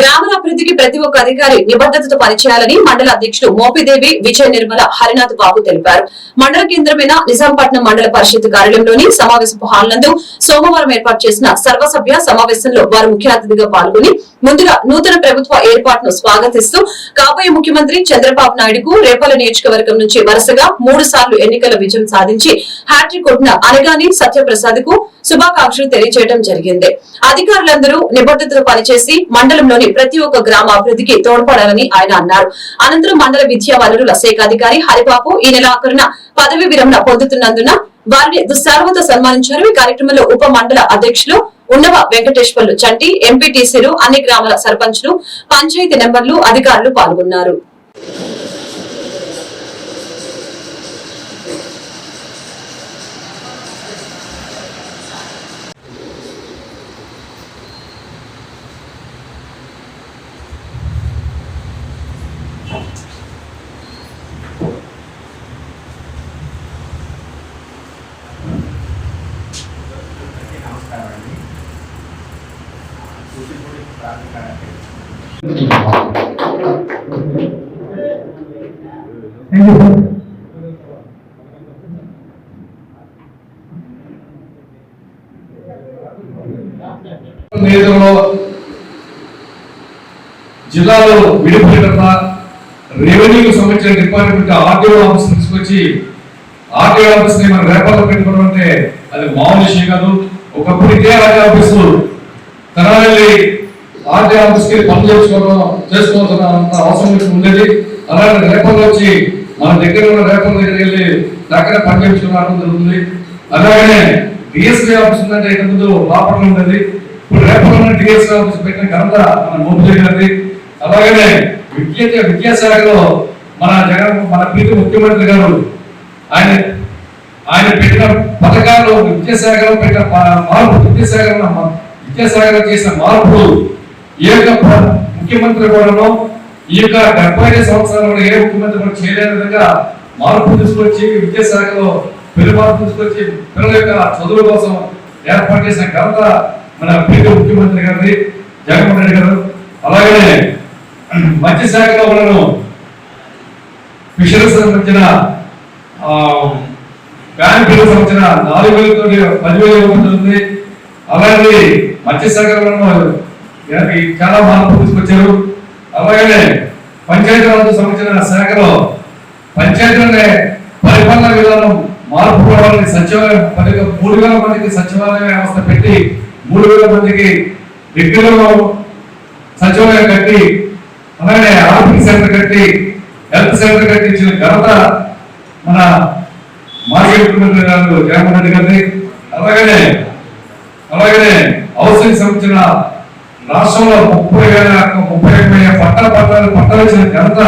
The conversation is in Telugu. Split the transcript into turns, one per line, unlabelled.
గ్రామాభివృద్ధికి ప్రతి ఒక్క అధికారి నిబద్ధతతో పనిచేయాలని మండల అధ్యక్షుడు మోపిదేవి విజయ నిర్మల హరినాథ్ బాబు తెలిపారు. మండల కేంద్రమైన నిజాంపట్నం మండల పరిషత్ కార్యాలయంలోని సమావేశపు హాల్ నందు సోమవారం ఏర్పాటు చేసిన సర్వసభ్య సమావేశంలో వారు ముఖ్య అతిథిగా పాల్గొని ముందుగా నూతన ప్రభుత్వ ఏర్పాటును స్వాగతిస్తూ కాబోయే ముఖ్యమంత్రి చంద్రబాబు నాయుడుకు రేపల్లి నియోజకవర్గం నుంచి వరుసగా 3 సార్లు ఎన్నికల విజయం సాధించి హ్యాట్రిక్ కొట్టిన అనగాని సత్యప్రసాద్ కు శుభాకాంక్షలు తెలియజేయడం జరిగింది. అధికారులందరూ నిబద్ధతతో పనిచేసి మండలంలోని ప్రతి ఒక్క గ్రామ అభివృద్ధికి తోడ్పడాలని ఆయన అన్నారు. అనంతరం మండల విద్యా వనరుల శాఖ అధికారి హరిబాబు ఈ నెల ఆఖరున పదవి విరమణ పొందుతున్నందున వారిని దుస్సార్వతో సన్మానించారు. ఈ కార్యక్రమంలో ఉప మండల అధ్యక్షులు ఉన్నవ వెంకటేశ్వర్లు చంటి, ఎంపీటీసీలు, అన్ని గ్రామాల సర్పంచ్లు, పంచాయతీ నెంబర్లు, అధికారులు పాల్గొన్నారు.
జిల్లాలో విడిపోయిన రెవెన్యూకి సంబంధించిన డిపార్ట్మెంట్ ఆర్టీఓ ఆఫీస్ తీసుకొచ్చి ఆర్టీఓ ఆఫీస్ ని మనం రేపల్లో పెట్టుకోవడం అంటే అది మామూలు విషయం కాదు. ఒకప్పుడు ఇదే ఆర్టీఓ ఆఫీసు తరాలి ఆర్టీఓ ఆఫీస్ కి పనులు చేసుకోవాల్సిన అవసరం ఉండేది. అలాగే రేపల్లో వచ్చి మన దగ్గర ఉన్న రేపల దగ్గర వెళ్ళి దగ్గర పని చేయించుకోవడం జరుగుతుంది. అలాగనే డిఎస్పీ ఆఫీస్ ఉందంటే ఇంతకుముందు బాపట్ల ఉండేది. ఇప్పుడు రేపల్లో ఉన్న డిఎస్పీ ఆఫీస్ పెట్టిన ఘనత మన మోపిదేవి గారిది. అలాగనే విద్యాశాఖలో మన ప్రీతి ముఖ్యమంత్రి గారు ఆయన పెట్టిన పథకాలు విద్యాశాఖలో పెట్టిన మార్పు విద్యాశాఖలో చేసిన మార్పులు ఏ యొక్క ముఖ్యమంత్రి కూడాను ఈ యొక్క 75 సంవత్సరాలలో ఏ ముఖ్యమంత్రి కూడా చేయలేని విధంగా మార్పు తీసుకొచ్చి విద్యాశాఖలో పెను మార్పు తీసుకొచ్చి పిల్లల యొక్క చదువుల కోసం ఏర్పాటు చేసిన ఘనత మన ప్రీతి ముఖ్యమంత్రి గారిది జగన్మోహన్ రెడ్డి గారు. అలాగనే మత్స్యశాఖలో మనను ఫిషరీస్ సంబంధించిన బ్యాంక్ బిల్లు సంబంధించిన 4,000 తోటి 10,000 ఉంటుంది. అలాగే మత్స్యశాఖలో చాలా మార్పు తీసుకొచ్చారు. అలాగనే పంచాయతీరాజ్ సంబంధించిన శాఖలో పంచాయతీలనే పరిపాలన విధానం మార్పు రావాలని సచివాలయం 3,000 మందికి సచివాలయ వ్యవస్థ పెట్టి 3,000 మందికి డిగ్రీలో సచివాలయం కట్టి అలాగే ఆర్పిక సెంటర్ కట్టి హెల్త్ సెంటర్ కట్టించిన ఘనత మన మాజీ ముఖ్యమంత్రి గారు జగన్మోహన్ రెడ్డి గారిని. అలాగనే హౌసింగ్ సంబంధించిన రాష్ట్రంలో 30,000 పట్టాలు ఇచ్చిన ఘనత